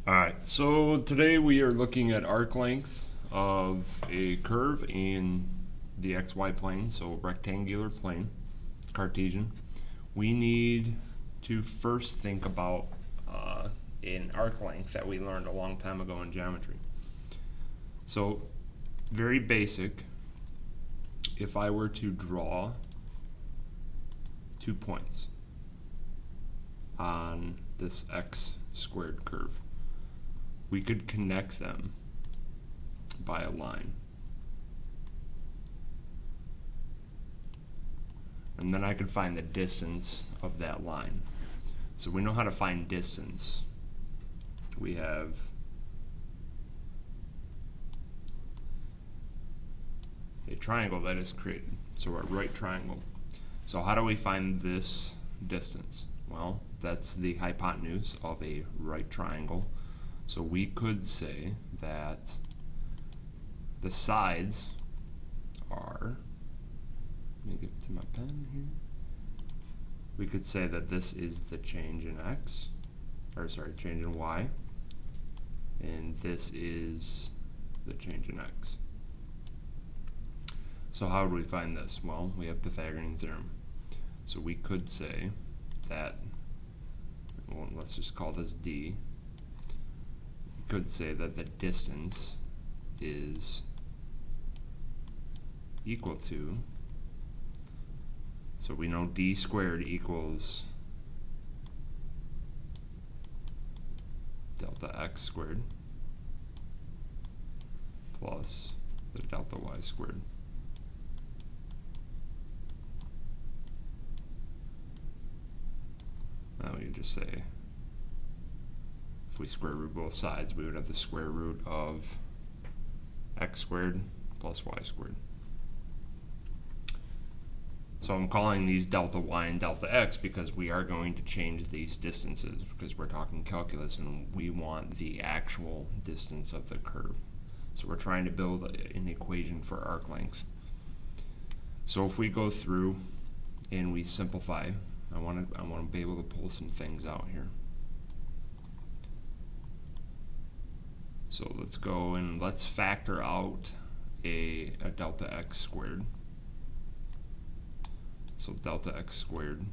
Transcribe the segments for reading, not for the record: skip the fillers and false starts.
Alright, so today we are looking at arc length of a curve in the xy plane, so rectangular plane, Cartesian. We need to first think about an arc length that we learned a long time ago in geometry. So, very basic, if I were to draw 2 points on this x squared curve, we could connect them by a line. And then I could find the distance of that line. So we know how to find distance. We have a triangle that is created, so a right triangle. So how do we find this distance? Well, that's the hypotenuse of a right triangle. So we could say that the sides are, let me get to my pen here. We could say that this is the change in x, or sorry, change in y, and this is the change in x. So how would we find this? Well, we have Pythagorean theorem. So we could say that, well, let's just call this d. We could say that the distance is equal to, so we know d squared equals delta x squared plus the delta y squared. Now we can just say, if we square root both sides, we would have the square root of x squared plus y squared. So I'm calling these delta y and delta x because we are going to change these distances because we're talking calculus and we want the actual distance of the curve. So we're trying to build an equation for arc length. So if we go through and we simplify, I want to be able to pull some things out here. So let's go and let's factor out a delta x squared. So delta x squared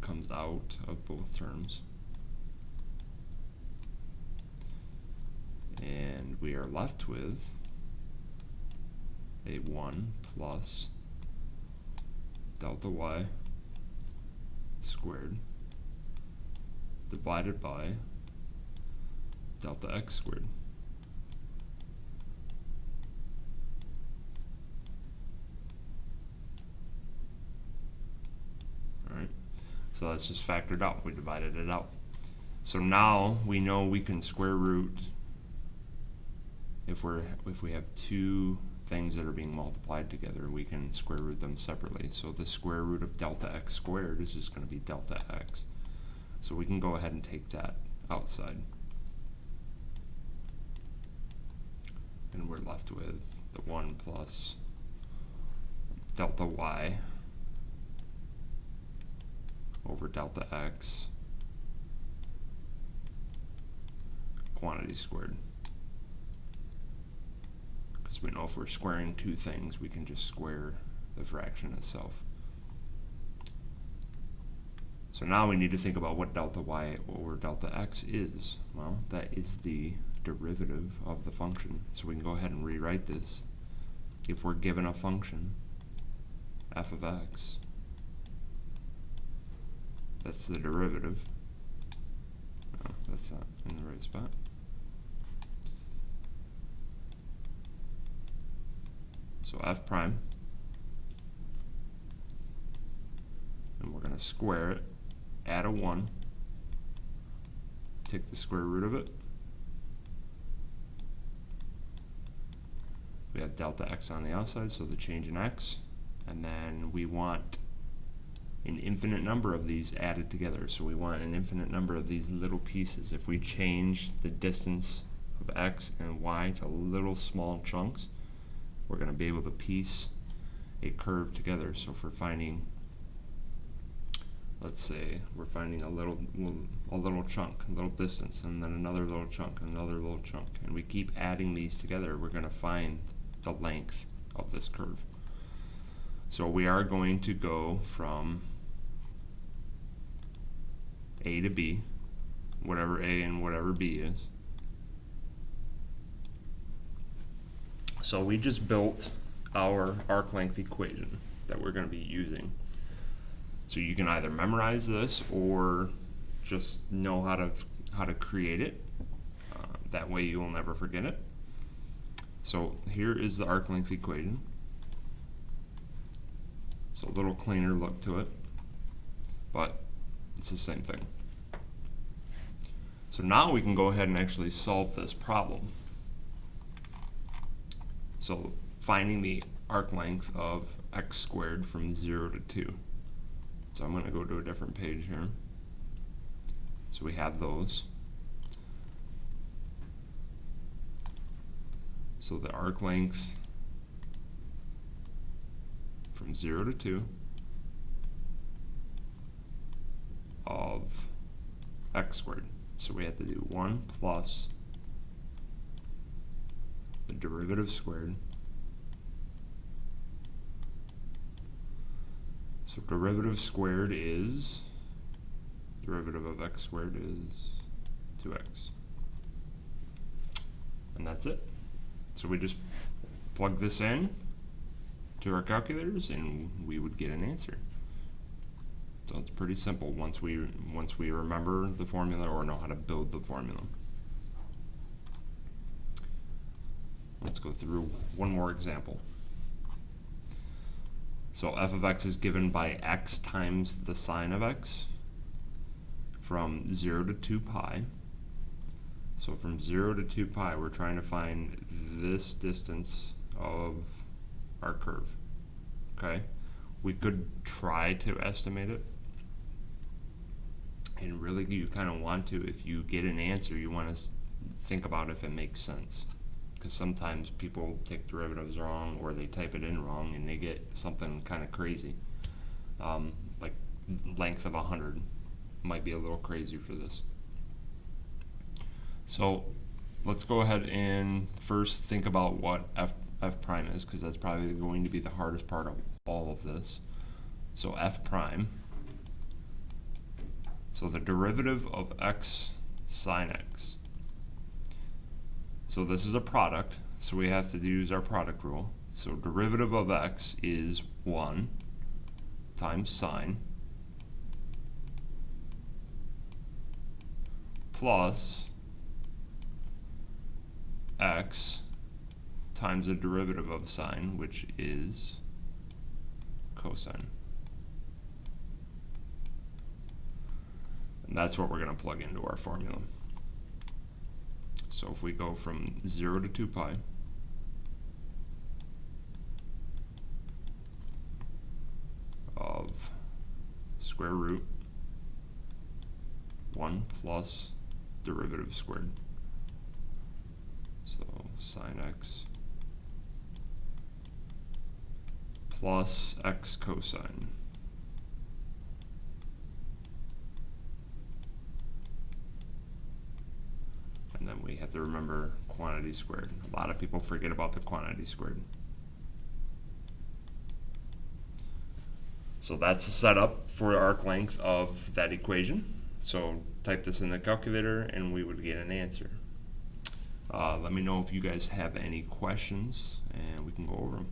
comes out of both terms. And we are left with a 1 plus delta y squared divided by delta x squared. Alright, so that's just factored out. We divided it out. So now we know we can square root if we have two things that are being multiplied together, we can square root them separately. So the square root of delta x squared is just going to be delta x. So we can go ahead and take that outside. And we're left with the 1 plus delta y over delta x quantity squared. Because we know if we're squaring two things, we can just square the fraction itself. So now we need to think about what delta y over delta x is. Well, that is the derivative of the function. So we can go ahead and rewrite this. If we're given a function, f of x, that's the derivative. No, that's not in the right spot. So f prime, and we're going to square it, add a 1, take the square root of it. We have delta x on the outside, so the change in x, and then we want an infinite number of these added together. So we want an infinite number of these little pieces. If we change the distance of x and y to little small chunks, we're going to be able to piece a curve together. So for finding, let's say we're finding a little chunk, a little distance, and then another little chunk, another little chunk, and we keep adding these together, we're going to find the length of this curve. So we are going to go from A to B, whatever A and whatever B is. So we just built our arc length equation that we're going to be using. So you can either memorize this or just know how to create it. That way you will never forget it. So here is the arc length equation. So a little cleaner look to it, but it's the same thing. So now we can go ahead and actually solve this problem. So finding the arc length of x squared from 0 to 2. So I'm going to go to a different page here. So we have those. So the arc length from 0 to 2 of x squared. So we have to do 1 plus the derivative squared. So derivative squared is, derivative of x squared is 2x. And that's it. So we just plug this in to our calculators and we would get an answer. So it's pretty simple once we remember the formula or know how to build the formula. Let's go through one more example. So f of x is given by x times the sine of x from 0 to 2 pi. So from 0 to 2 pi, we're trying to find this distance of our curve. Okay? We could try to estimate it. And really, you kind of want to, if you get an answer, you want to think about if it makes sense. Because sometimes people take derivatives wrong or they type it in wrong and they get something kind of crazy. Like length of 100 might be a little crazy for this. So let's go ahead and first think about what f prime is, because that's probably going to be the hardest part of all of this. So f prime, so the derivative of x sine x. So this is a product, so we have to use our product rule. So derivative of x is 1 times sine plus x times the derivative of sine, which is cosine. And that's what we're going to plug into our formula. So if we go from 0 to 2 pi, of square root 1 plus derivative squared. So sine x plus x cosine. And then we have to remember quantity squared. A lot of people forget about the quantity squared. So that's the setup for the arc length of that equation. So type this in the calculator and we would get an answer. Let me know if you guys have any questions and we can go over them.